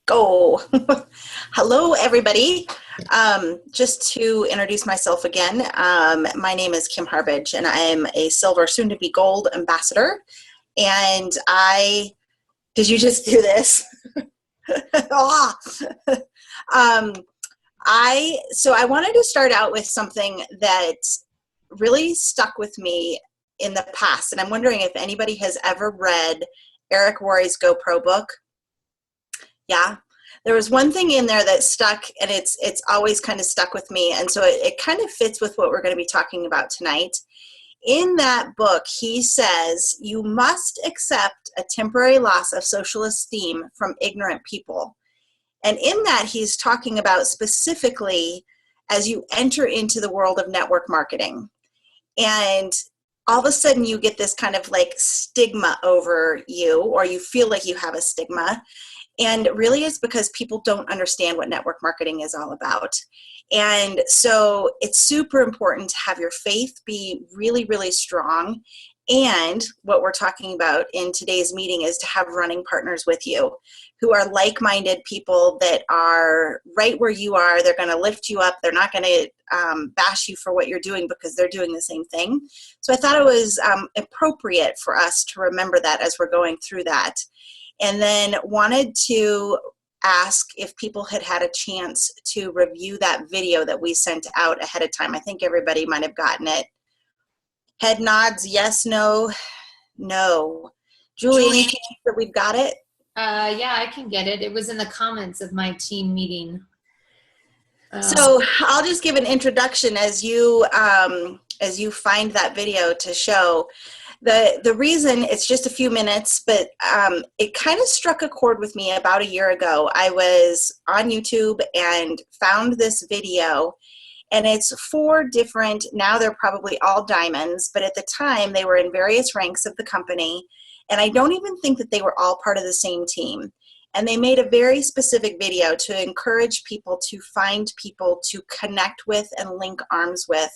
Go. Hello, everybody. Just to introduce myself again, my name is Kim Harbage, and I am a silver, soon to be gold ambassador. And did you just do this? Ah. I wanted to start out with something that really stuck with me in the past, and I'm wondering if anybody has ever read Eric Worre's GoPro book. Yeah, there was one thing in there that stuck, and it's always kind of stuck with me, and so it kind of fits with what we're going to be talking about tonight. In that book, he says you must accept a temporary loss of social esteem from ignorant people. And in that, he's talking about specifically as you enter into the world of network marketing. And all of a sudden, you get this kind of like stigma over you, or you feel like you have a stigma. And really it's because people don't understand what network marketing is all about. And so it's super important to have your faith be really, really strong. And what we're talking about in today's meeting is to have running partners with you who are like-minded people that are right where you are. They're going to lift you up. They're not going to bash you for what you're doing because they're doing the same thing. So I thought it was appropriate for us to remember that as we're going through that. And then wanted to ask if people had a chance to review that video that we sent out ahead of time. I think everybody might have gotten it. Head nods, yes, no, no. Julie, any chance that we've got it? Yeah, I can get it. It was in the comments of my team meeting. So I'll just give an introduction as you find that video to show. The reason, it's just a few minutes, but it kind of struck a chord with me about a year ago. I was on YouTube and found this video, and it's 4 different, now they're probably all diamonds, but at the time they were in various ranks of the company, and I don't even think that they were all part of the same team. And they made a very specific video to encourage people to find people to connect with and link arms with.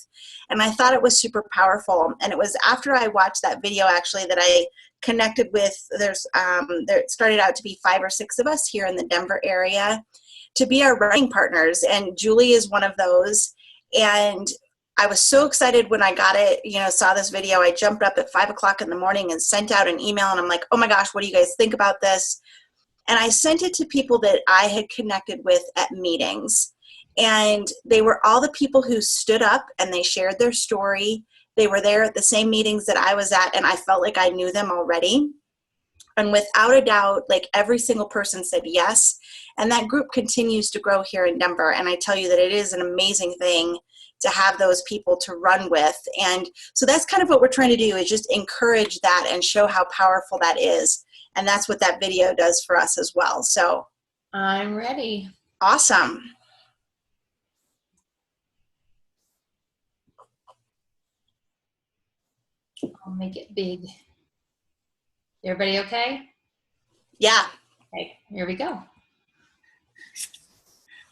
And I thought it was super powerful. And it was after I watched that video actually that I connected with, there started out to be 5 or 6 of us here in the Denver area to be our running partners. And Julie is one of those. And I was so excited when I got it, saw this video. I jumped up at 5 o'clock in the morning and sent out an email, and I'm like, oh my gosh, what do you guys think about this? And I sent it to people that I had connected with at meetings. And they were all the people who stood up and they shared their story. They were there at the same meetings that I was at, and I felt like I knew them already. And without a doubt, like every single person said yes. And that group continues to grow here in Denver. And I tell you that it is an amazing thing to have those people to run with. And so that's kind of what we're trying to do, is just encourage that and show how powerful that is. And that's what that video does for us as well. So I'm ready. Awesome. I'll make it big. Everybody okay? Yeah. Okay, here we go.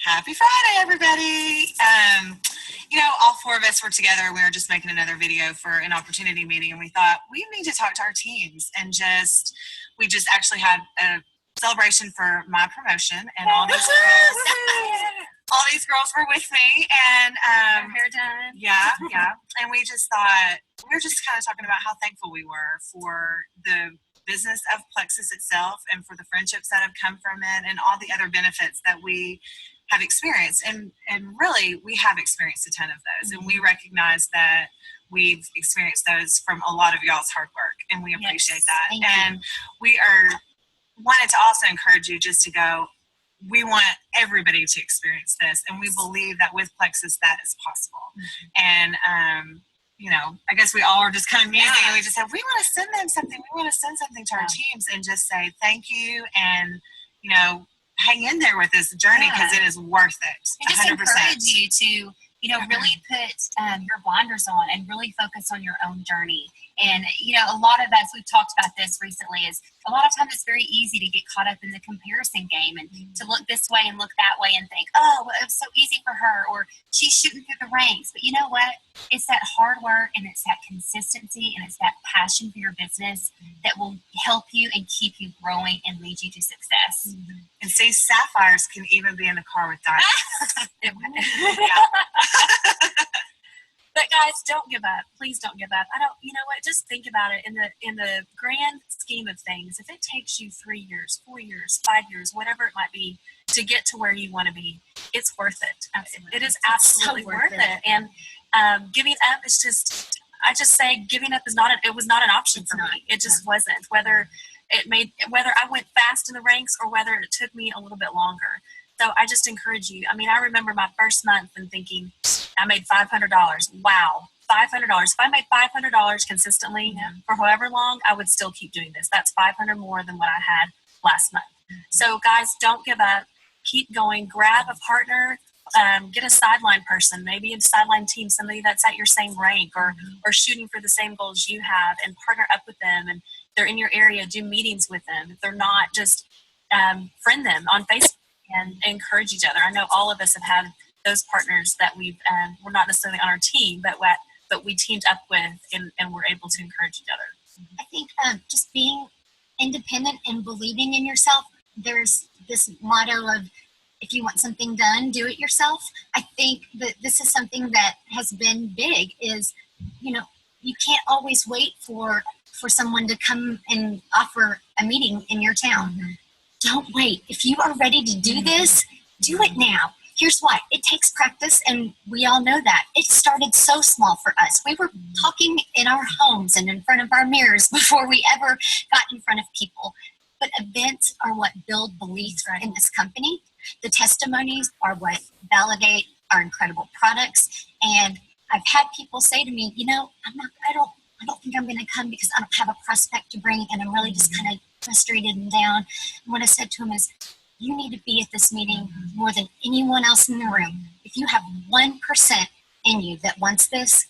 Happy Friday, everybody. All 4 of us were together. We were just making another video for an opportunity meeting, and we thought we need to talk to our teams. And we just actually had a celebration for my promotion, and all these girls were with me, and hair done. Yeah. And we just thought, we were just kind of talking about how thankful we were for the business of Plexus itself, and for the friendships that have come from it, and all the other benefits that we have experienced. And really, we have experienced a ton of those, and we recognize that we've experienced those from a lot of y'all's hard work, and we appreciate that. And we wanted to also encourage you just to go, we want everybody to experience this, and we believe that with Plexus that is possible. And I guess we all were just kind of musing, and we just said, we want to send them something. We want to send something to our teams and just say thank you, and hang in there with this journey, because it is worth it. And just 100%. Encourage you to really put your blinders on and really focus on your own journey. And, a lot of us, we've talked about this recently, is a lot of times it's very easy to get caught up in the comparison game and to look this way and look that way and think, oh, well, it was so easy for her, or she's shooting through the ranks. But you know what? it's that hard work and it's that consistency and it's that passion for your business that will help you and keep you growing and lead you to success. And see, sapphires can even be in the car with diamonds. But guys, don't give up. Please don't give up. You know what? Just think about it in the grand scheme of things. If it takes you 3 years, 4 years, 5 years, whatever it might be, to get to where you want to be, it's worth it. It is absolutely So worth it. And giving up is just, I just say giving up it was not an option for me. It just wasn't. Whether I went fast in the ranks or whether it took me a little bit longer. So I just encourage you. I mean, I remember my first month and thinking, I made $500. Wow, $500. If I made $500 consistently for however long, I would still keep doing this. That's $500 more than what I had last month. So guys, don't give up. Keep going. Grab a partner. Get a sideline person, maybe a sideline team, somebody that's at your same rank or shooting for the same goals you have, and partner up with them. And they're in your area, do meetings with them. If they're not, just friend them on Facebook and encourage each other. I know all of us have had those partners that we're not necessarily on our team, but we teamed up with and we're able to encourage each other. I think just being independent and believing in yourself. There's this motto of, if you want something done, do it yourself. I think that this is something that has been big is, you can't always wait for someone to come and offer a meeting in your town. Don't wait. If you are ready to do this, do it now. Here's why. It takes practice, and we all know that. It started so small for us. We were talking in our homes and in front of our mirrors before we ever got in front of people. But events are what build belief in this company. The testimonies are what validate our incredible products. And I've had people say to me, I don't think I'm going to come because I don't have a prospect to bring, and I'm really just kind of frustrated and down. And what I said to him is, you need to be at this meeting more than anyone else in the room. If you have 1% in you that wants this,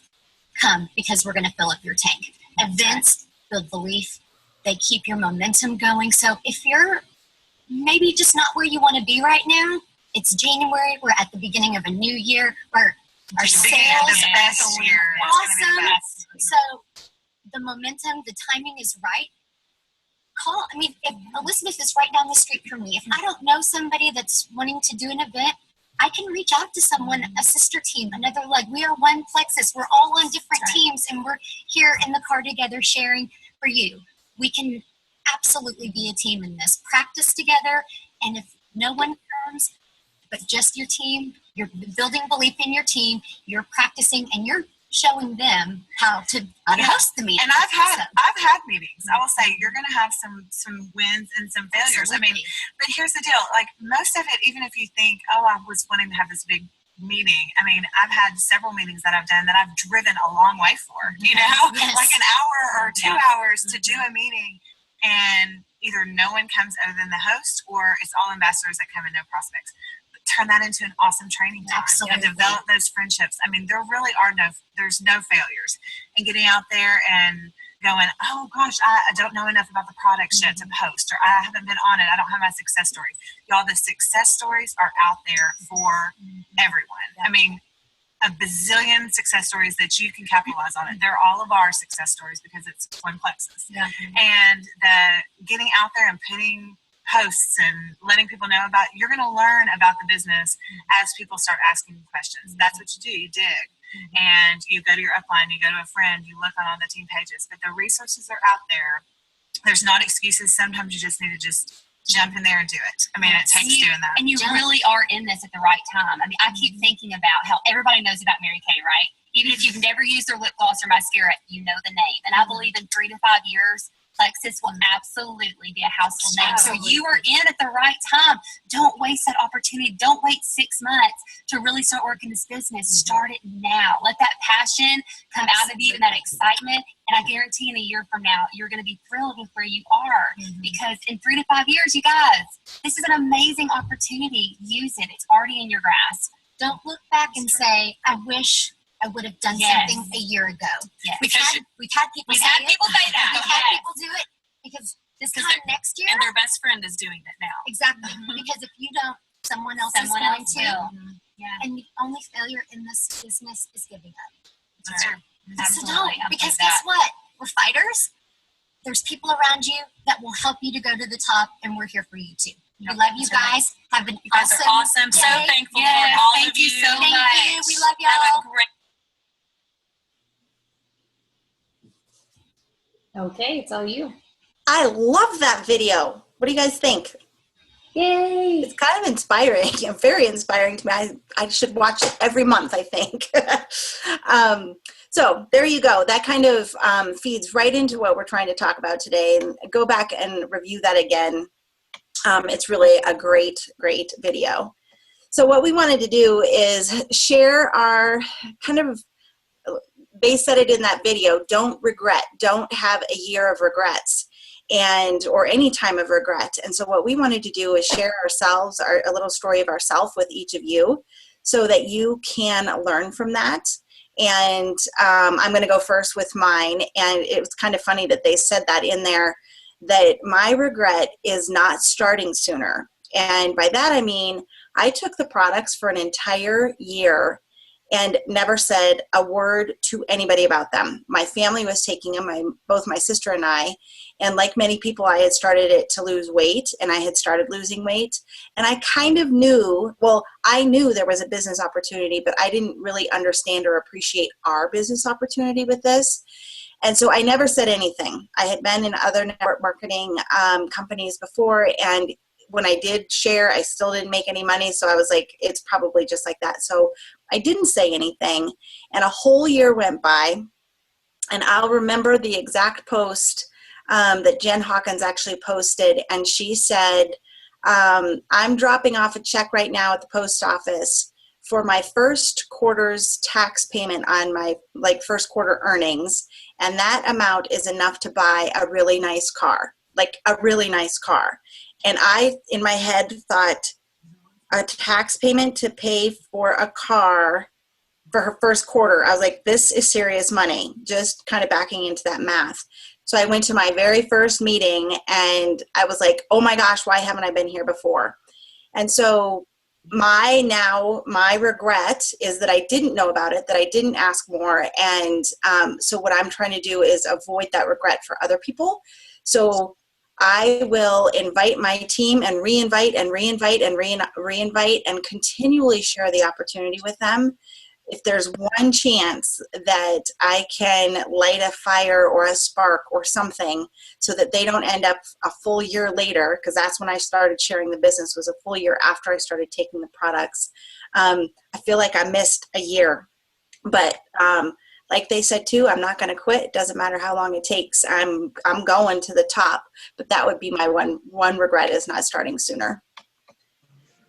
come, because we're going to fill up your tank. Events build belief. They keep your momentum going. So if you're maybe just not where you want to be right now, it's January. We're at the beginning of a new year. Our sales the best year. Awesome. So the momentum, the timing is right. If Elizabeth is right down the street from me, if I don't know somebody that's wanting to do an event, I can reach out to someone, a sister team, another leg. We are one Plexus. We're all on different teams, and we're here in the car together sharing for you. We can absolutely be a team in this. Practice together, and if no one comes, but just your team, you're building belief in your team, you're practicing, and you're showing them how to host the meeting. And I've had meetings. I will say you're going to have some wins and some failures. Absolutely. But here's the deal. Like most of it, even if you think, I was wanting to have this big meeting. I've had several meetings that I've done that I've driven a long way for, Yes. like an hour or 2 hours to do a meeting, and either no one comes other than the host, or it's all ambassadors that come and no prospects. Turn that into an awesome training time. Absolutely. And develop those friendships. There really there's no failures. And getting out there and going, oh gosh, I don't know enough about the products yet to post, or I haven't been on it, I don't have my success story. Y'all, the success stories are out there for everyone. A bazillion success stories that you can capitalize on it. They're all of our success stories because it's one Plexus. Yeah. And the getting out there and putting posts and letting people know about, you're going to learn about the business as people start asking you questions. That's what you do. You dig. And you go to your upline, you go to a friend, you look on all the team pages. But the resources are out there. There's not excuses. Sometimes you just need to just jump in there and do it. It takes doing that. And you really are in this at the right time. I keep thinking about how everybody knows about Mary Kay, right? Even if you've never used their lip gloss or mascara, you know the name. And I believe in 3 to 5 years, Plexus will absolutely be a household name. So you are in at the right time. Don't waste that opportunity. Don't wait 6 months to really start working this business. Start it now. Let that passion come out of you and that excitement. And I guarantee in a year from now, you're going to be thrilled with where you are. Because in 3 to 5 years, you guys, this is an amazing opportunity. Use it. It's already in your grasp. Don't look back and say, I wish I would have done something a year ago. Yes. We've had people say that. We've had people do it because this time next year. And their best friend is doing it now. Exactly. Because if you don't, someone else is going to. Yeah. And the only failure in this business is giving up. That's true. So Absolutely. don't, I'm because with guess that. what? We're fighters. There's people around you that will help you to go to the top, and we're here for you too. We love you That's right. guys. Have an You guys are awesome. So day. thankful Yes, for all thank of you so Thank you. much. We love Have y'all. a great Okay, it's all you. I love that video. What do you guys think? Yay! It's kind of inspiring, very inspiring to me. I should watch it every month, I think. So there you go. That kind of feeds right into what we're trying to talk about today. And go back and review that again. It's really a great, great video. So what we wanted to do is share our kind of, they said it in that video, don't regret, don't have a year of regrets or any time of regret. And so what we wanted to do is share ourselves, a little story of ourselves with each of you so that you can learn from that. And I'm going to go first with mine. And it was kind of funny that they said that in there, that my regret is not starting sooner. And by that, I mean, I took the products for an entire year and never said a word to anybody about them. My family was taking them, both my sister and I, and like many people, I had started it to lose weight, and I had started losing weight, and I kind of knew, well, I knew there was a business opportunity, but I didn't really understand or appreciate our business opportunity with this. And so I never said anything. I had been in other network marketing companies before, and when I did share, I still didn't make any money. So I was like, it's probably just like that. So I didn't say anything. And a whole year went by. And I'll remember the exact post that Jen Hawkins actually posted. And she said, I'm dropping off a check right now at the post office for my first quarter's tax payment on my first quarter earnings. And that amount is enough to buy a really nice car, like a really nice car. And I, in my head, thought a tax payment to pay for a car for her first quarter. I was like, this is serious money, just kind of backing into that math. So I went to my very first meeting and I was like, oh my gosh, why haven't I been here before? And so my regret is that I didn't know about it, that I didn't ask more. And so what I'm trying to do is avoid that regret for other people. So I will invite my team and reinvite and reinvite and reinvite and continually share the opportunity with them. If there's one chance that I can light a fire or a spark or something so that they don't end up a full year later, because that's when I started sharing the business, was a full year after I started taking the products. I feel like I missed a year. But like they said too, I'm not going to quit. It doesn't matter how long it takes. I'm going to the top. But that would be my one regret, is not starting sooner.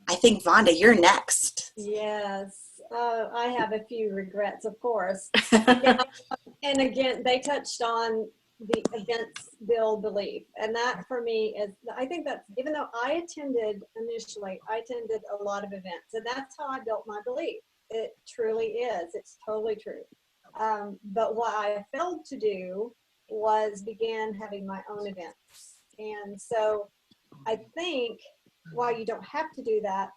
I think Vonda, you're next. Yes, I have a few regrets, of course. And again, they touched on the events build belief. And that for me is, I think that's, even though I attended a lot of events. And that's how I built my belief. It truly is. It's totally true. But what I failed to do was begin having my own events. And so I think while you don't have to do that,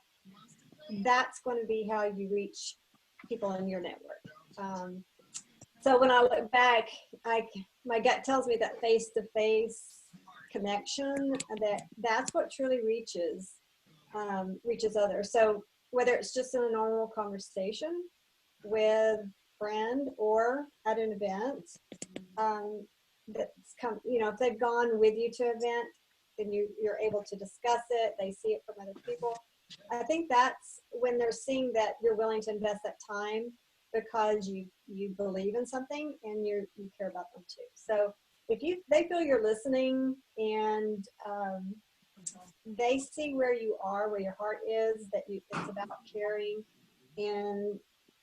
that's going to be how you reach people in your network. So when I look back, my gut tells me that face-to-face connection, that's what truly reaches others. So whether it's just in a normal conversation with a friend or at an event, if they've gone with you to an event, then you're able to discuss it. They see it from other people. I think that's when they're seeing that you're willing to invest that time because you believe in something and you care about them too. So if they feel you're listening and they see where you are, where your heart is, that it's about caring and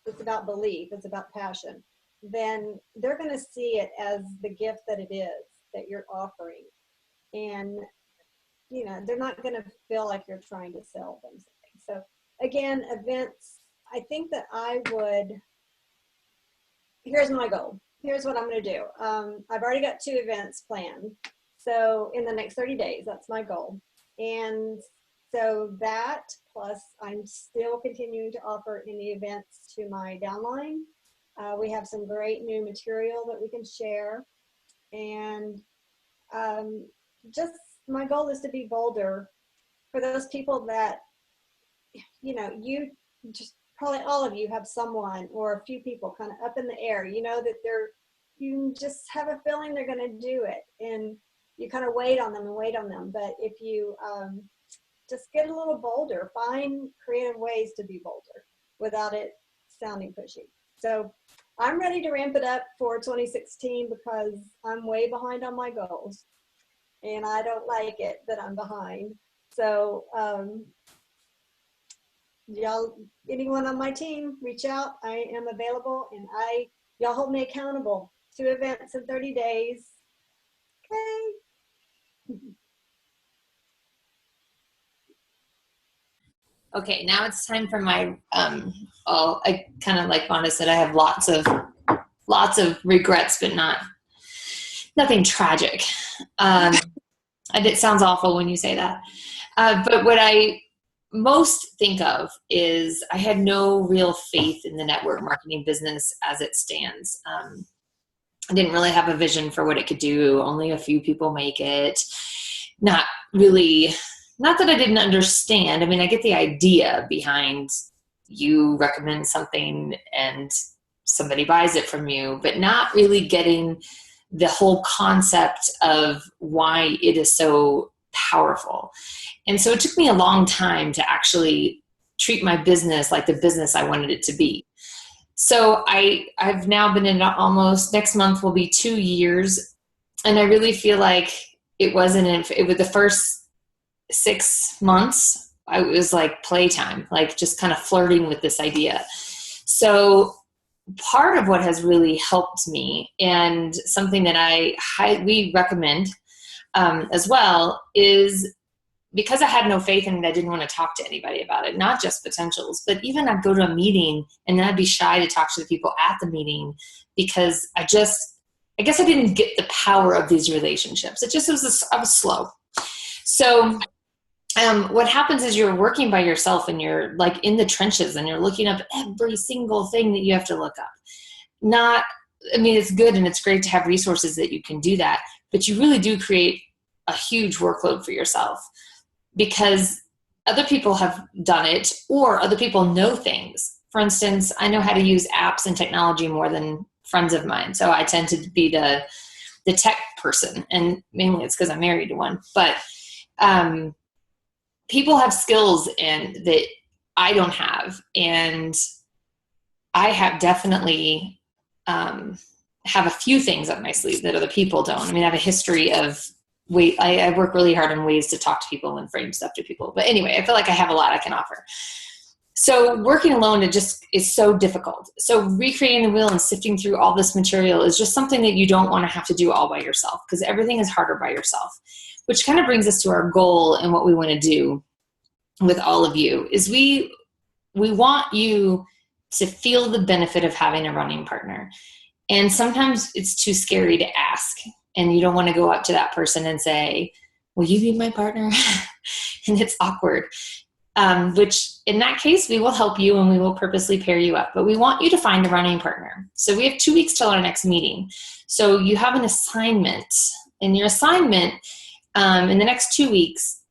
it's about belief, it's about passion, then they're going to see it as the gift that it is that you're offering. And they're not going to feel like you're trying to sell them something. So again, events, I think that here's my goal. Here's what I'm going to do. I've already got 2 events planned. So in the next 30 days, that's my goal. And so that plus I'm still continuing to offer any events to my downline. We have some great new material that we can share. And just my goal is to be bolder for those people that, you just probably all of you have someone or a few people kind of up in the air, that you just have a feeling they're going to do it. And you kind of wait on them and wait on them. But if you just get a little bolder, find creative ways to be bolder without it sounding pushy. So I'm ready to ramp it up for 2016 because I'm way behind on my goals and I don't like it that I'm behind. So y'all, anyone on my team, reach out. I am available, and y'all hold me accountable. 2 events in 30 days. Okay. Okay, now it's time for my, I kind of like Wanda said, I have lots of regrets, but nothing tragic. And it sounds awful when you say that. But what I most think of is I had no real faith in the network marketing business as it stands. I didn't really have a vision for what it could do. Only a few people make it. Not that I didn't understand. I mean, I get the idea behind you recommend something and somebody buys it from you, but not really getting the whole concept of why it is so powerful. And so it took me a long time to actually treat my business like the business I wanted it to be. So I've now been in almost, next month will be 2 years. And I really feel like it was the first 6 months, I was like playtime, like just kind of flirting with this idea. So part of what has really helped me, and something that we recommend as well, is because I had no faith in it, I didn't want to talk to anybody about it, not just potentials, but even I'd go to a meeting and then I'd be shy to talk to the people at the meeting because I guess I didn't get the power of these relationships. I was slow. So what happens is you're working by yourself and you're like in the trenches and you're looking up every single thing that you have to look up. It's good and it's great to have resources that you can do that, but you really do create a huge workload for yourself because other people have done it or other people know things. For instance, I know how to use apps and technology more than friends of mine. So I tend to be the tech person, and mainly it's because I'm married to one. But people have skills that I don't have, and I have definitely have a few things up my sleeve that other people don't. I have a history of I work really hard on ways to talk to people and frame stuff to people. But anyway, I feel like I have a lot I can offer. So working alone, it just is so difficult. So recreating the wheel and sifting through all this material is just something that you don't want to have to do all by yourself, because everything is harder by yourself, which kind of brings us to our goal and what we want to do with all of you is we want you to feel the benefit of having a running partner. And sometimes it's too scary to ask, and you don't want to go up to that person and say, will you be my partner? And it's awkward. Which in that case, we will help you and we will purposely pair you up. But we want you to find a running partner. So we have 2 weeks till our next meeting. So you have an assignment. And your assignment in the next 2 weeks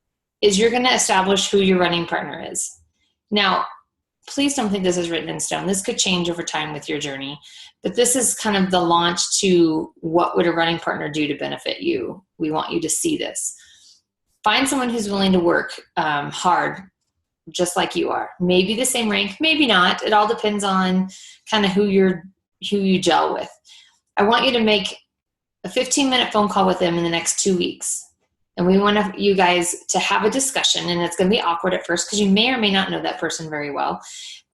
is you're going to establish who your running partner is. Now, please don't think this is written in stone. This could change over time with your journey. But this is kind of the launch to what would a running partner do to benefit you. We want you to see this. Find someone who's willing to work hard, just like you are. Maybe the same rank, maybe not. It all depends on kind of who you gel with. I want you to make a 15-minute phone call with them in the next 2 weeks. And we want you guys to have a discussion, and it's going to be awkward at first because you may or may not know that person very well,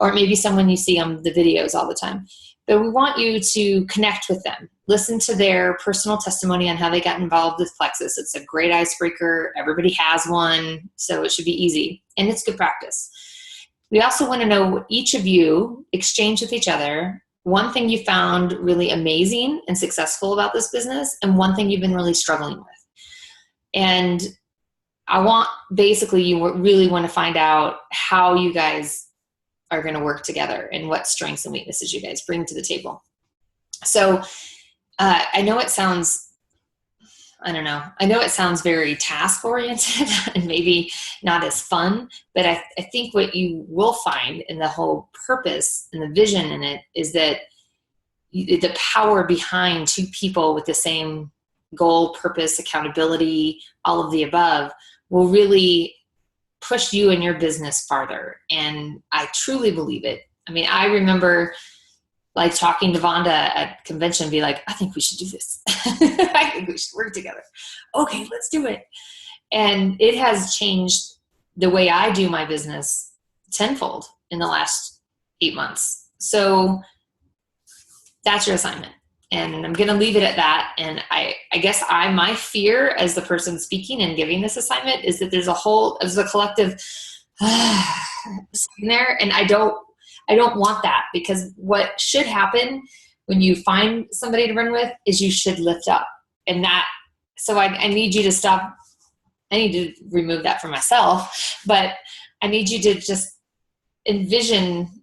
or maybe someone you see on the videos all the time. But we want you to connect with them. Listen to their personal testimony on how they got involved with Plexus. It's a great icebreaker. Everybody has one, so it should be easy. And it's good practice. We also want to know each of you exchange with each other one thing you found really amazing and successful about this business and one thing you've been really struggling with. And you really want to find out how you guys are going to work together and what strengths and weaknesses you guys bring to the table. So I know it sounds, I don't know, I know it sounds very task oriented and maybe not as fun, but I think what you will find in the whole purpose and the vision in it is that the power behind two people with the same goal, purpose, accountability, all of the above will really push you and your business farther. And I truly believe it. I mean, I remember like talking to Vonda at convention, be like, I think we should do this. I think we should work together. Okay, let's do it. And it has changed the way I do my business tenfold in the last 8 months. So that's your assignment. And I'm going to leave it at that. And I guess my fear as the person speaking and giving this assignment is that there's a collective sitting there. And I don't want that, because what should happen when you find somebody to run with is you should lift up. And that, so I need you to stop. I need to remove that for myself, but I need you to just envision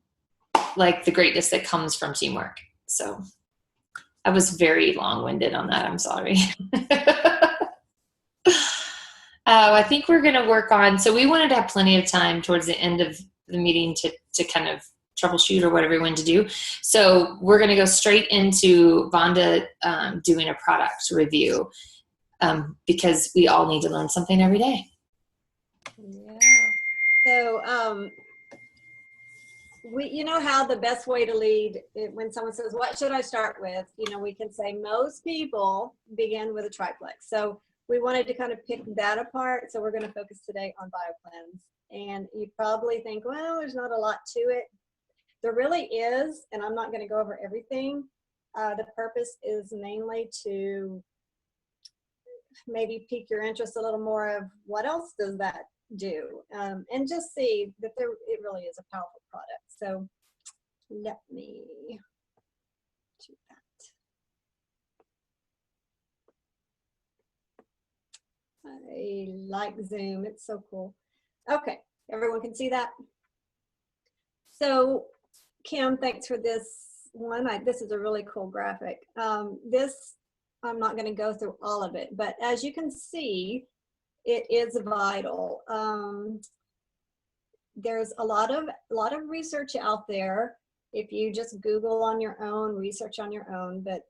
like the greatness that comes from teamwork. So I was very long-winded on that. I'm sorry. I think we're going to work on, so we wanted to have plenty of time towards the end of the meeting to kind of troubleshoot or whatever we want to do. So we're going to go straight into Vonda doing a product review because we all need to learn something every day. Yeah. So, you know how the best way to lead, when someone says, what should I start with? You know, we can say most people begin with a triplex. So we wanted to kind of pick that apart. So we're going to focus today on BioCleanse. And you probably think, well, there's not a lot to it. There really is, and I'm not going to go over everything. The purpose is mainly to maybe pique your interest a little more of what else does that do, and just see that it really is a powerful product. So let me do that. I like Zoom, it's so cool. Okay, everyone can see that? So Kim, thanks for this one. This is a really cool graphic. This, I'm not going to go through all of it, but as you can see, it is vital. There's a lot of research out there. If you just Google on your own, research on your own, but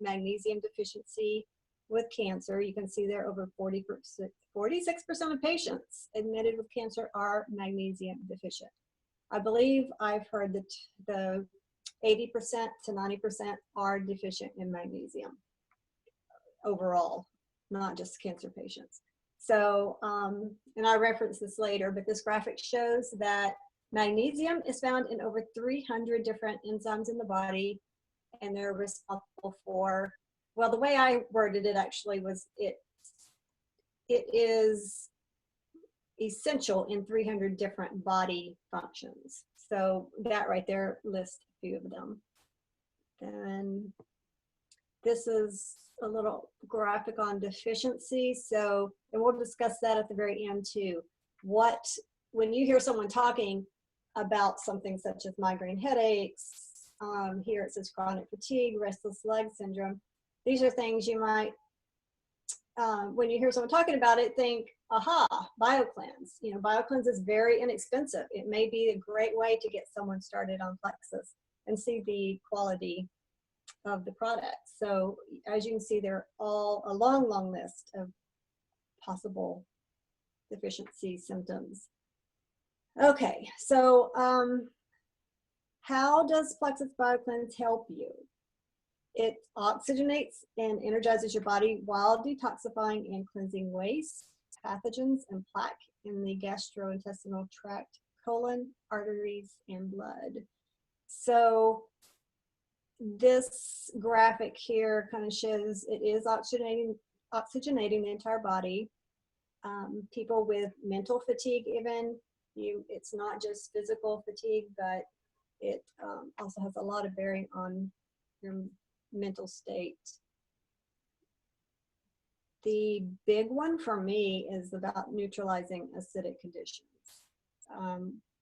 magnesium deficiency with cancer, you can see there over 46% of patients admitted with cancer are magnesium deficient. I believe I've heard that the 80% to 90% are deficient in magnesium overall, not just cancer patients. So, and I reference this later, but this graphic shows that magnesium is found in over 300 different enzymes in the body, and they're responsible for, well, the way I worded it actually was it is essential in 300 different body functions. So that right there lists a few of them. And this is a little graphic on deficiency. So, and we'll discuss that at the very end too. When you hear someone talking about something such as migraine headaches, here it says chronic fatigue, restless leg syndrome. These are things you might, when you hear someone talking about it, think, aha, BioCleanse. You know, BioCleanse is very inexpensive. It may be a great way to get someone started on Plexus and see the quality of the product. So as you can see, they're all a long list of possible deficiency symptoms. Okay, so how does Plexus BioCleanse help you? It oxygenates and energizes your body while detoxifying and cleansing waste, pathogens, and plaque in the gastrointestinal tract, colon, arteries, and blood. So this graphic here kind of shows it is oxygenating the entire body. People with mental fatigue even, it's not just physical fatigue, but it also has a lot of bearing on your mental state. The big one for me is about neutralizing acidic conditions.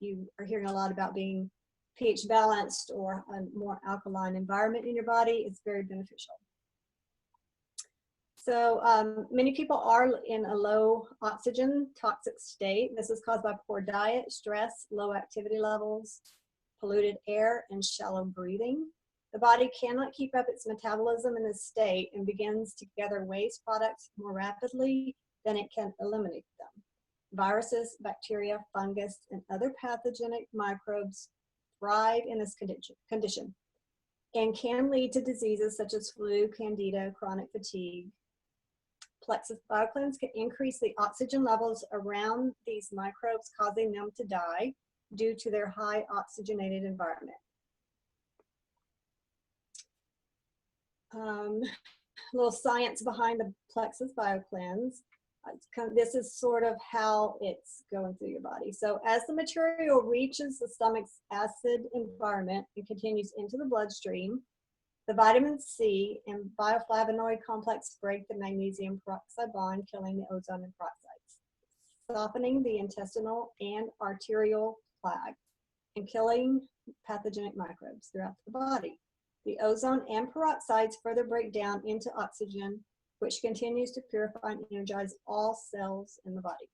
You are hearing a lot about being pH balanced or a more alkaline environment in your body. It's very beneficial. So many people are in a low oxygen toxic state. This is caused by poor diet, stress, low activity levels, polluted air, and shallow breathing. The body cannot keep up its metabolism in this state and begins to gather waste products more rapidly than it can eliminate them. Viruses, bacteria, fungus, and other pathogenic microbes thrive in this condition and can lead to diseases such as flu, candida, chronic fatigue. Plexus BioCleanse can increase the oxygen levels around these microbes, causing them to die due to their high oxygenated environment. A little science behind the Plexus BioCleanse. This is sort of how it's going through your body. So as the material reaches the stomach's acid environment and continues into the bloodstream, the vitamin C and bioflavonoid complex break the magnesium peroxide bond, killing the ozone and peroxides, softening the intestinal and arterial plaque, and killing pathogenic microbes throughout the body. The ozone and peroxides further break down into oxygen, which continues to purify and energize all cells in the body.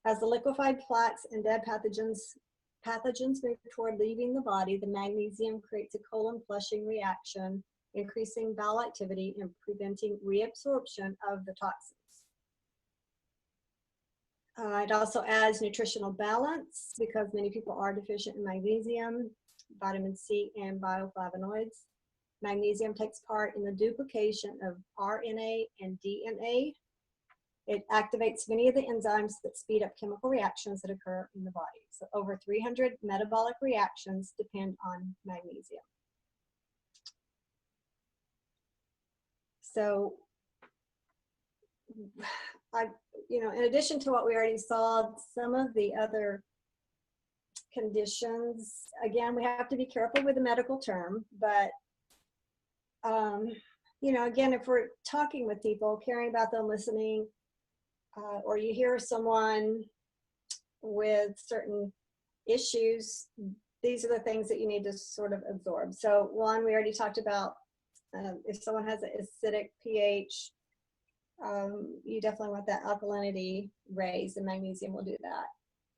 As the liquefied plaques and dead pathogens move toward leaving the body, the magnesium creates a colon flushing reaction, increasing bowel activity and preventing reabsorption of the toxins. It also adds nutritional balance because many people are deficient in magnesium, vitamin C, and bioflavonoids. Magnesium takes part in the duplication of RNA and DNA. It activates many of the enzymes that speed up chemical reactions that occur in the body. So over 300 metabolic reactions depend on magnesium. So, in addition to what we already saw, some of the other conditions, again, we have to be careful with the medical term, but again, if we're talking with people, caring about them, listening, or you hear someone with certain issues, these are the things that you need to sort of absorb. So one, we already talked about, if someone has an acidic pH, you definitely want that alkalinity raised, and magnesium will do that.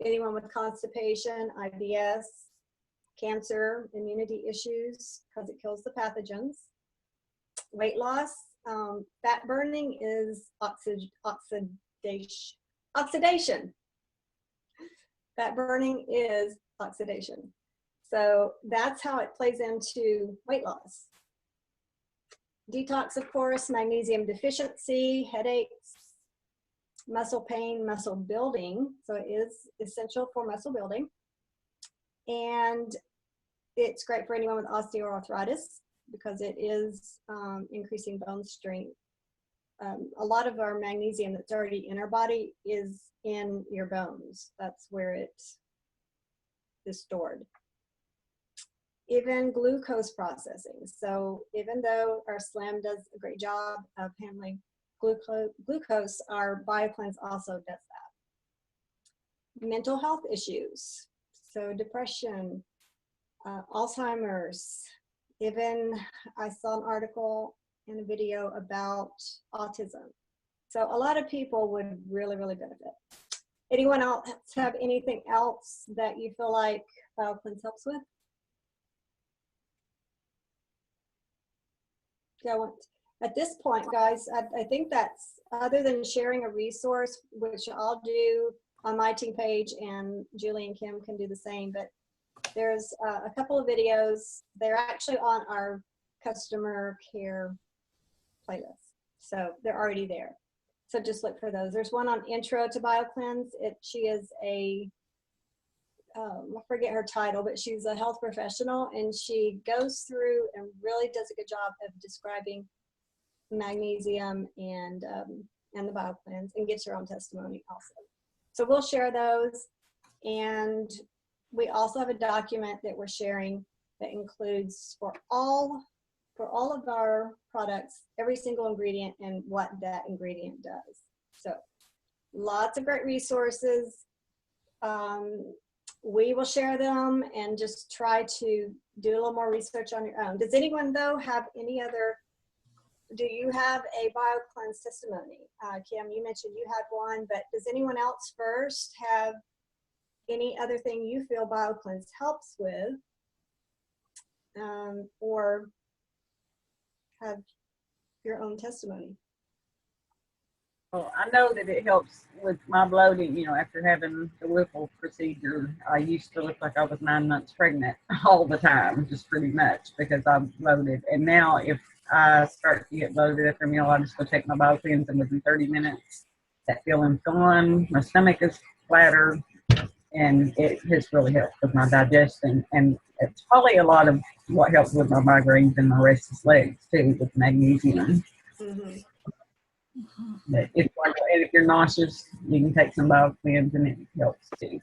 Anyone with constipation, IBS, cancer, immunity issues, because it kills the pathogens. Weight loss, fat burning is oxidation. Fat burning is oxidation. So that's how it plays into weight loss. Detox, of course, magnesium deficiency, headaches, muscle pain, muscle building. So it is essential for muscle building. And it's great for anyone with osteoarthritis because it is increasing bone strength. A lot of our magnesium that's already in our body is in your bones. That's where it is stored. Even glucose processing. So even though our SLIM does a great job of handling glucose, our BioCleanse also does that. Mental health issues. So depression, Alzheimer's. Even I saw an article and a video about autism. So a lot of people would really, really benefit. Anyone else have anything else that you feel like BioCleanse helps with? So at this point, guys, I think that's, other than sharing a resource, which I'll do on my team page, and Julie and Kim can do the same, but there's a couple of videos. They're actually on our customer care playlist. So they're already there. So just look for those. There's one on Intro to BioCleanse. She is I forget her title, but she's a health professional, and she goes through and really does a good job of describing magnesium and the BioCleanse, and gets her own testimony also. So we'll share those, and we also have a document that we're sharing that includes for all of our products, every single ingredient and what that ingredient does. So lots of great resources. we will share them and just try to do a little more research on your own. Does anyone though have any other, do you have a BioCleanse testimony? Kim, you mentioned you had one, but does anyone else first have any other thing you feel BioCleanse helps with? Or have your own testimony? Well, I know that it helps with my bloating. You know, after having the Whipple procedure, I used to look like I was 9 months pregnant all the time, just pretty much because I'm bloated. And now if I start to get bloated after a meal, I just go take my BioCleanse, and within 30 minutes, that feeling's gone. My stomach is flatter, and it has really helped with my digestion. And it's probably a lot of what helps with my migraines and my restless legs too, with magnesium. Mm-hmm. But if you're nauseous, you can take some BioCleanse and it helps too.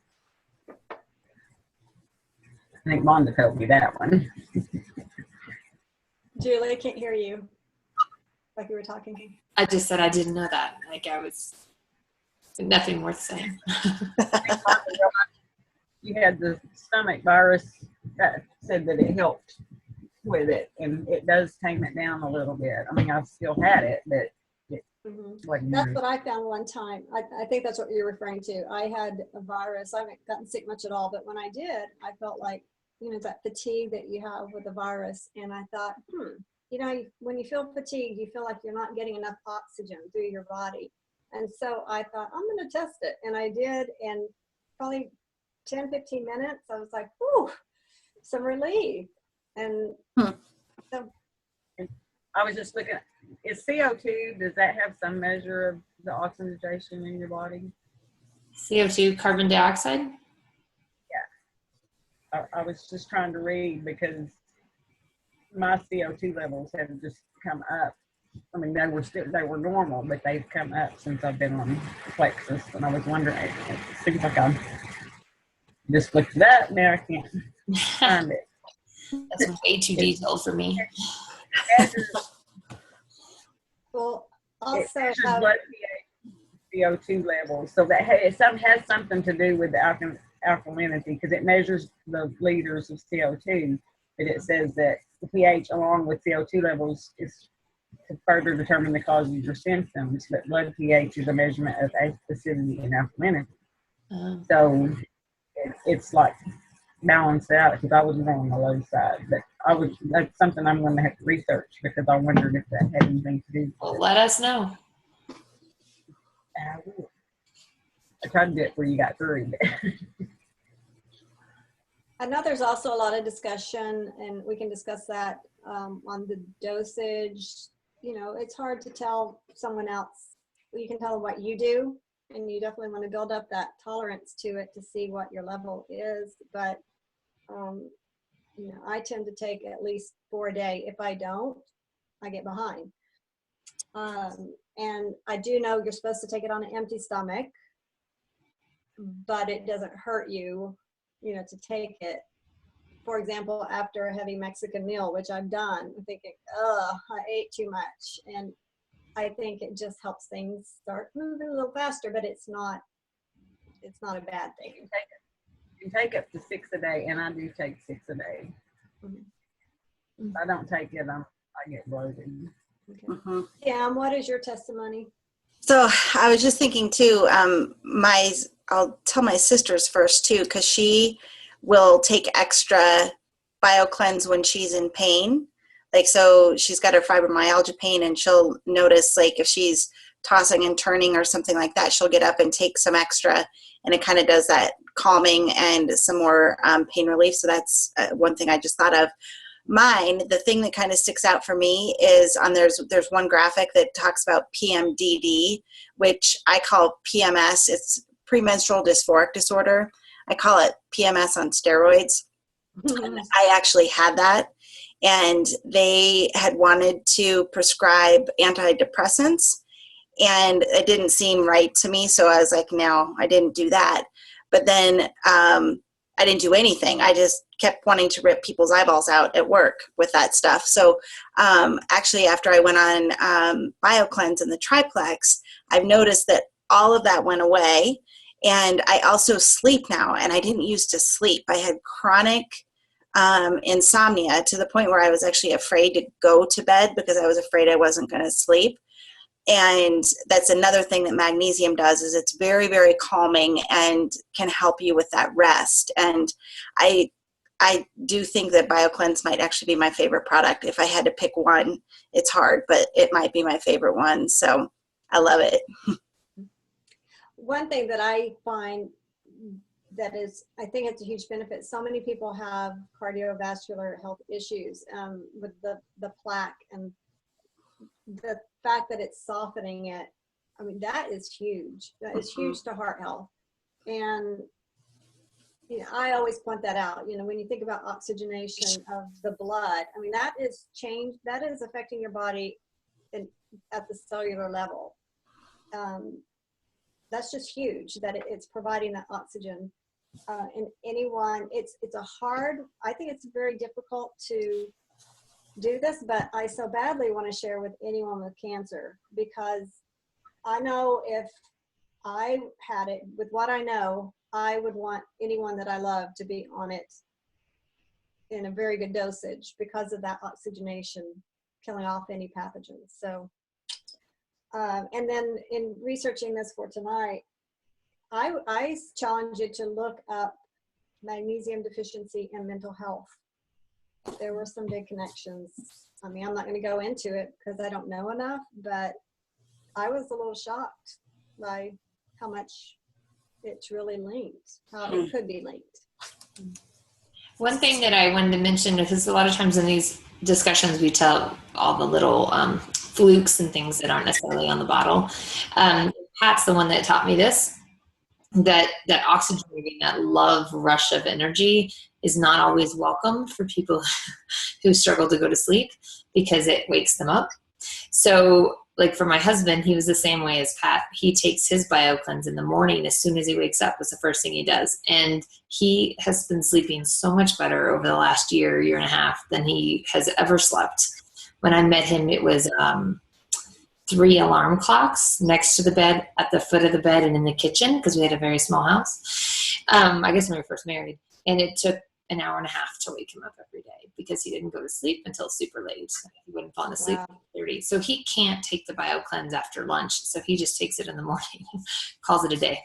I think Vonda told me that one. Julie, I can't hear you. Like you were talking. I just said I didn't know that. Like I was nothing worth saying. You had the stomach virus that said that it helped with it, and it does tame it down a little bit. I mean, I've still had it, but Mm-hmm. That's what I found one time. I think that's what you're referring to. I had a virus. I haven't gotten sick much at all, but when I did, I felt like, you know, that fatigue that you have with the virus. And I thought, you know, when you feel fatigued, you feel like you're not getting enough oxygen through your body. And so I thought, I'm going to test it. And I did. And probably 10, 15 minutes, I was like, whew, some relief. And so I was just looking, is CO2, does that have some measure of the oxygenation in your body? CO2, carbon dioxide? Yeah. I was just trying to read because my CO2 levels have just come up. I mean, they were normal, but they've come up since I've been on Plexus. And I was wondering, it seems like I'm just looked it up. Now I can't find it. That's way too detailed for me. well, It also measures blood pH, CO2 levels, so that has something to do with the alkalinity because it measures the liters of CO2. But it says that the pH along with CO2 levels is to further determine the cause of your symptoms. But blood pH is a measurement of acidity and alkalinity. So it's like balanced out because I was more on the low side. But that's something I'm going to have to research because I wondered if that had anything to do with it. Well, let us know. I tried to do it before you got through. I know there's also a lot of discussion, and we can discuss that on the dosage. You know, it's hard to tell someone else. You can tell them what you do, and you definitely want to build up that tolerance to it to see what your level is. But, you know, I tend to take at least 4 a day. If I don't, I get behind. And I do know you're supposed to take it on an empty stomach, but it doesn't hurt you, you know, to take it. For example, after a heavy Mexican meal, which I've done, I'm thinking, I ate too much. And I think it just helps things start moving a little faster, but it's not a bad thing. You can take up to 6 a day, and I do take 6 a day. Mm-hmm. If I don't take it, I get bloated. Okay. Mm-hmm. Cam, what is your testimony? So I was just thinking too, I'll tell my sisters first too, because she will take extra BioCleanse when she's in pain. Like, so she's got her fibromyalgia pain and she'll notice like if she's tossing and turning or something like that, she'll get up and take some extra, and it kind of does that calming and some more pain relief. So that's one thing I just thought of. Mine, the thing that kind of sticks out for me is there's one graphic that talks about PMDD, which I call PMS. It's premenstrual dysphoric disorder. I call it PMS on steroids. I actually had that, and they had wanted to prescribe antidepressants, and it didn't seem right to me. So I was like, no, I didn't do that. But then I didn't do anything. I just kept wanting to rip people's eyeballs out at work with that stuff. So actually, after I went on BioCleanse and the Triplex, I've noticed that all of that went away. And I also sleep now, and I didn't used to sleep. I had chronic insomnia to the point where I was actually afraid to go to bed because I was afraid I wasn't going to sleep. And that's another thing that magnesium does, is it's very, very calming and can help you with that rest. And I do think that BioCleanse might actually be my favorite product. If I had to pick one, it's hard, but it might be my favorite one. So I love it. One thing that I find that is, I think it's a huge benefit. So many people have cardiovascular health issues with the plaque, and the fact that it's softening it. I mean, that is huge. That is huge to heart health. And you know, I always point that out. You know, when you think about oxygenation of the blood, I mean, that is change. That is affecting your body at the cellular level. That's just huge that it's providing that oxygen. And anyone, it's a hard, I think it's very difficult to do this, but I so badly want to share with anyone with cancer, because I know if I had it, with what I know, I would want anyone that I love to be on it in a very good dosage because of that oxygenation, killing off any pathogens. So, and then in researching this for tonight, I challenge you to look up magnesium deficiency and mental health. There were some big connections. I mean, I'm not going to go into it because I don't know enough, but I was a little shocked by how much it's really linked, how it could be linked. One thing that I wanted to mention, because a lot of times in these discussions we tell all the little flukes and things that aren't necessarily on the bottle. Pat's the one that taught me this, that oxygenating, that love rush of energy is not always welcome for people who struggle to go to sleep because it wakes them up. So like for my husband, he was the same way as Pat. He takes his BioCleanse in the morning as soon as he wakes up. It's the first thing he does. And he has been sleeping so much better over the last year and a half than he has ever slept. When I met him, it was 3 alarm clocks next to the bed, at the foot of the bed, and in the kitchen, because we had a very small house. I guess when we were first married. And it took an hour and a half to wake him up every day because he didn't go to sleep until super late. He wouldn't fall asleep at 30. So he can't take the BioCleanse after lunch. So he just takes it in the morning, calls it a day.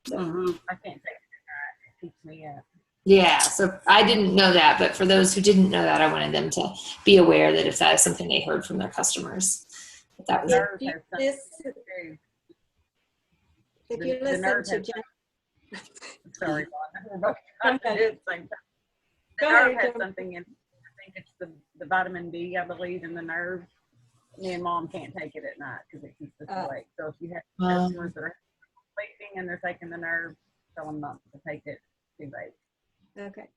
So, I can't take it at night. It keeps me up. Yeah, so I didn't know that, but for those who didn't know that, I wanted them to be aware that if that is something they heard from their customers, that was If you listen to Jen, sorry, we're both Go trying to do it at the same time. The Go nerve ahead, has Kim. something in, I think it's the vitamin D, I believe, in the nerve. Me and Mom can't take it at night because it keeps us awake. So if you have customers that are sleeping and they're taking the nerve, tell them not to take it too late. Okay.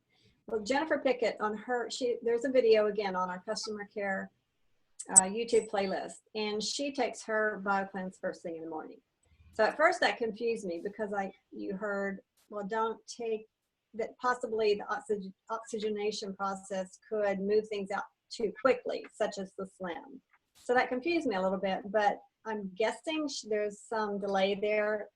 Well, Jennifer Pickett, on her, there's a video again on our customer care YouTube playlist, and she takes her BioCleanse first thing in the morning. So at first that confused me because you heard, well, don't take that, possibly the oxygenation process could move things out too quickly, such as the Slim. So that confused me a little bit, but I'm guessing there's some delay there.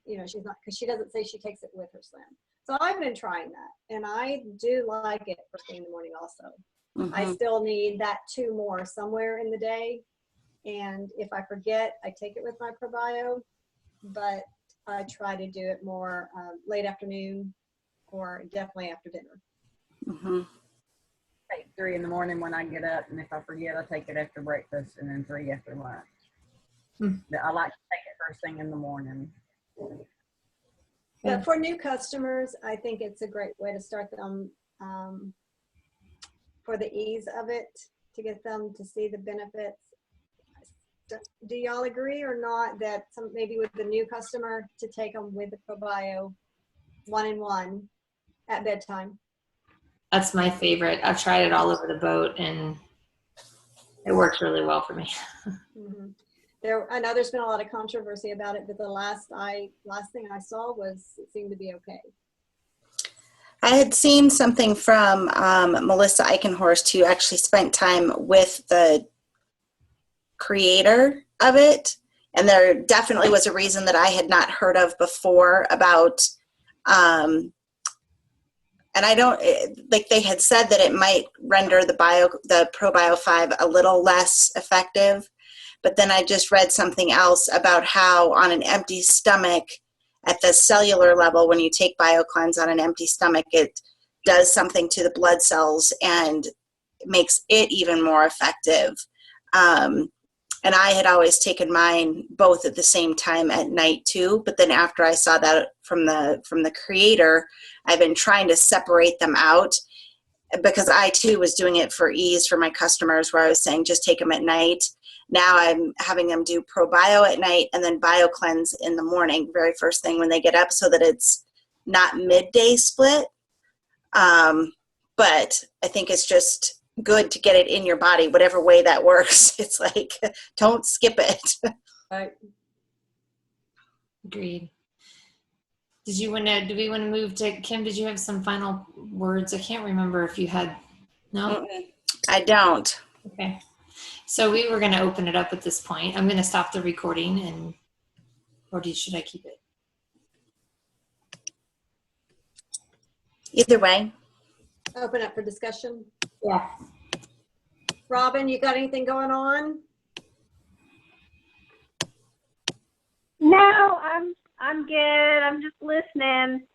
You know, she's not, because she doesn't say she takes it with her Slim. So I've been trying that, and I do like it first thing in the morning also. I still need that 2 more somewhere in the day, and if I forget, I take it with my ProBio, but I try to do it more late afternoon or definitely after dinner. Take 3 in the morning when I get up, and if I forget, I take it after breakfast, and then 3 after lunch. I like to take it first thing in the morning. But for new customers, I think it's a great way to start them for the ease of it, to get them to see the benefits. Do y'all agree or not that maybe with the new customer to take them with the ProBio 1-in-1 at bedtime? That's my favorite. I've tried it all over the boat, and it works really well for me. I know there's been a lot of controversy about it, but the last thing I saw was it seemed to be okay. I had seen something from Melissa Eichenhorst, who actually spent time with the creator of it, And there definitely was a reason that I had not heard of before about, and I don't, like they had said that it might render the ProBio 5 a little less effective. But then I just read something else about how on an empty stomach, at the cellular level, when you take BioCleanse on an empty stomach, it does something to the blood cells and makes it even more effective. And I had always taken mine both at the same time at night too. But then after I saw that from the creator, I've been trying to separate them out, because I too was doing it for ease for my customers, where I was saying just take them at night. Now I'm having them do ProBio at night and then BioCleanse in the morning, very first thing when they get up, so that it's not midday split. But I think it's just good to get it in your body, whatever way that works. It's like, don't skip it. Right. Agreed. Do we want to move to Kim? Did you have some final words? I can't remember if you had. No? I don't. Okay. So we were going to open it up at this point. I'm going to stop the recording, or should I keep it? Either way. Open up for discussion. Yeah. Robin, you got anything going on? No, I'm good. I'm just listening.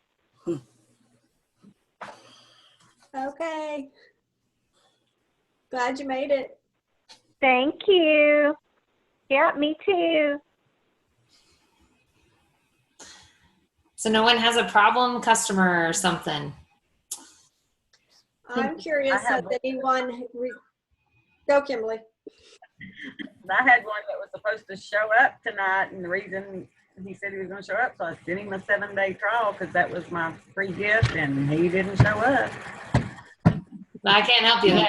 Okay. Glad you made it. Thank you. Yeah, me too. So no one has a problem customer or something? I'm curious I have if anyone, go Kimberly. I had one that was supposed to show up tonight, and the reason he said he was going to show up, so I sent him a 7-day trial because that was my free gift, and he didn't show up. I can't help you there.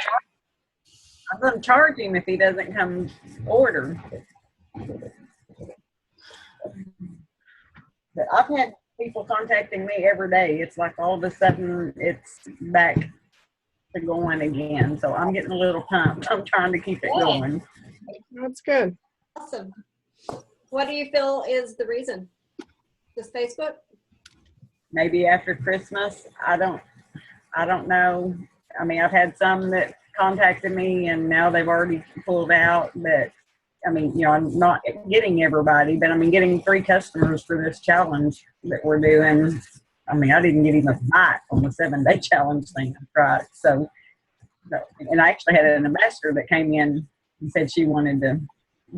I'm going to charge him if he doesn't come order. But I've had people contacting me every day. It's like all of a sudden it's back to going again. So I'm getting a little pumped. I'm trying to keep it going. That's good. Awesome. What do you feel is the reason? Just Facebook? Maybe after Christmas. I don't know. I mean, I've had some that contacted me and now they've already pulled out, but I mean, you know, I'm not getting everybody, but I mean, getting 3 customers for this challenge that we're doing. I mean, I didn't get even a bite on the 7-day challenge thing I tried. So, and I actually had an ambassador that came in and said she wanted to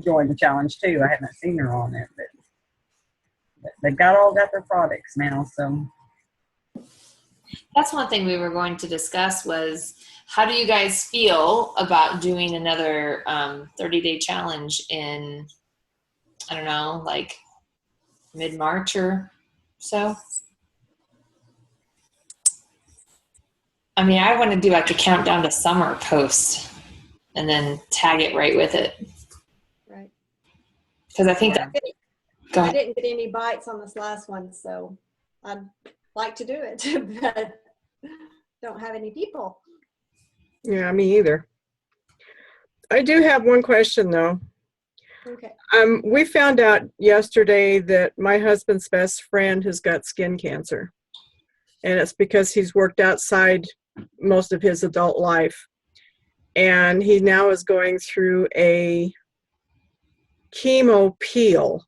join the challenge too. I haven't seen her on it, but they've all got their products now. So That's one thing we were going to discuss was, how do you guys feel about doing another 30-day challenge in, I don't know, like mid-March or so? I mean, I want to do like a countdown to summer post and then tag it right with it. Right. Because I think that, go I ahead. didn't get any bites on this last one, so I'd like to do it, but don't have any people. Yeah, me either. I do have one question though. Okay. We found out yesterday that my husband's best friend has got skin cancer. And it's because he's worked outside most of his adult life. And he now is going through a chemo peel,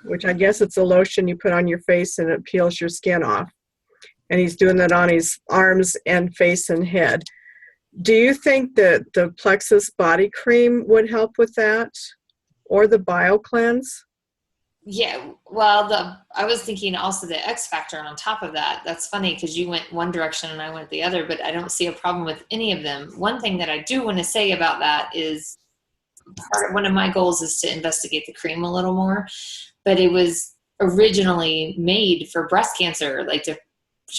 which I guess it's a lotion you put on your face and it peels your skin off. And he's doing that on his arms and face and head. Do you think that the Plexus body cream would help with that, or the BioCleanse? Yeah, well, I was thinking also the X Factor on top of that. That's funny because you went one direction and I went the other, but I don't see a problem with any of them. One thing that I do want to say about that is one of my goals is to investigate the cream a little more, but it was originally made for breast cancer, like to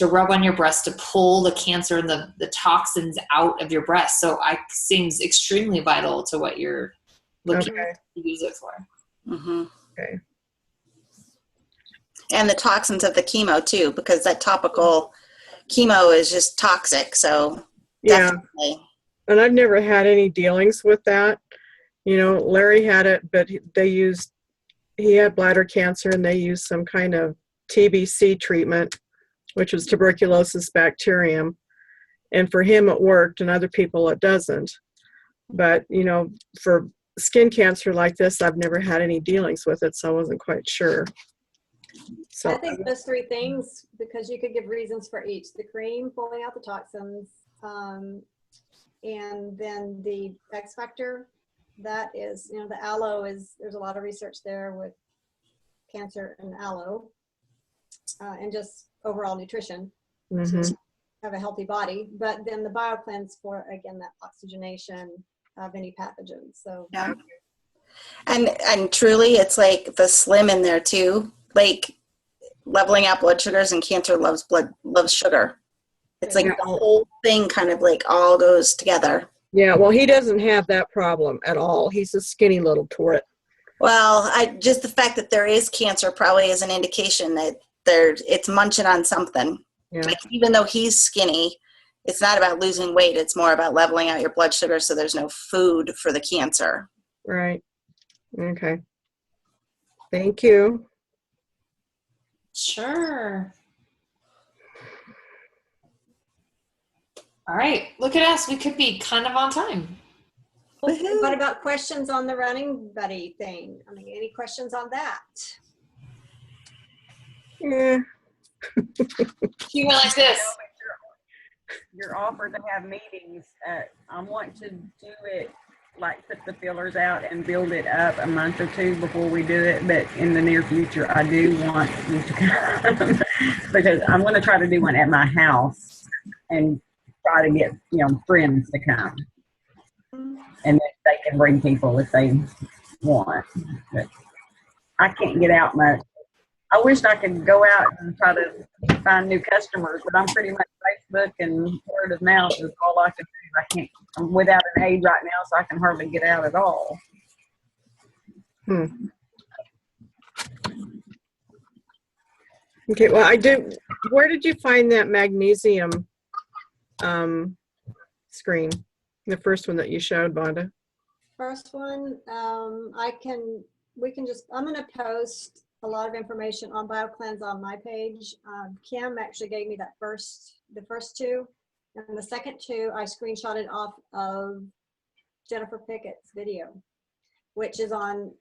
rub on your breast to pull the cancer and the toxins out of your breast. So it seems extremely vital to what you're looking to use it for. Mm-hmm. Okay. And the toxins of the chemo too, because that topical chemo is just toxic. So Yeah. definitely. And I've never had any dealings with that. You know, Larry had it, but they used he had bladder cancer, and they used some kind of TBC treatment, which was tuberculosis bacterium. And for him, it worked, and other people, it doesn't. But, you know, for skin cancer like this, I've never had any dealings with it, so I wasn't quite sure. So I think those three things, because you could give reasons for each: the cream pulling out the toxins, and then the X factor. That is, you know, the aloe is, there's a lot of research there with cancer and aloe, and just overall nutrition mhm. to have a healthy body. But then the BioCleanse for, again, that oxygenation of any pathogens. So Yeah. And truly, it's like the slim in there too. Like leveling out blood sugars, and cancer loves sugar. It's like the whole thing kind of like all goes together. Yeah, well, he doesn't have that problem at all. He's a skinny little twit. Well, just the fact that there is cancer probably is an indication that it's munching on something. Yeah. Like even though he's skinny, it's not about losing weight. It's more about leveling out your blood sugar so there's no food for the cancer. Right. Okay. Thank you. Sure. All right, look at us. We could be kind of on time. Woohoo. what about questions on the running buddy thing? I mean, any questions on that? Yeah. You went like this. Your offer to have meetings, I want to do it, like put the fillers out and build it up a month or two before we do it. But in the near future, I do want you to come because I'm going to try to do one at my house and try to get, you know, friends to come. And then they can bring people if they want. But I can't get out much. I wish I could go out and try to find new customers, but I'm pretty much Facebook and word of mouth is all I can do. I can't, I'm without an aid right now, so I can hardly get out at all. Okay, well, where did you find that magnesium screen? The first one that you showed, Vonda? First one, I'm going to post a lot of information on BioCleanse on my page. Kim actually gave me the first two, and the second two I screenshotted off of Jennifer Pickett's video, which is on,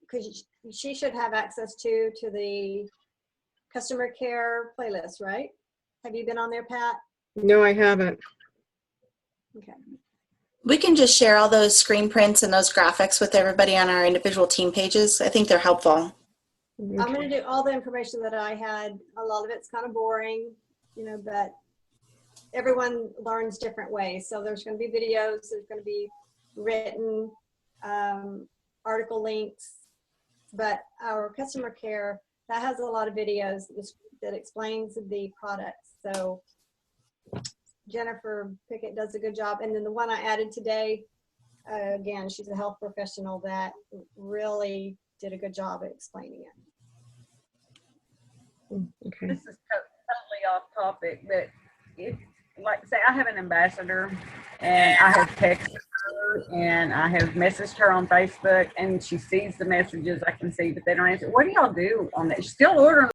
because she should have access to the customer care playlist, right? Have you been on there, Pat? No, I haven't. Okay. We can just share all those screen prints and those graphics with everybody on our individual team pages. I think they're helpful. I'm going to do all the information that I had. A lot of it's kind of boring, you know, but everyone learns different ways. So there's going to be videos, there's going to be written article links, but our customer care, that has a lot of videos that explains the products. So Jennifer Pickett does a good job. And then the one I added today, again, she's a health professional that really did a good job at explaining it. Okay. This is totally off topic, but if, like, say I have an ambassador and I have texted her and I have messaged her on Facebook and she sees the messages I can see, but they don't answer. What do y'all do on that? She's still ordering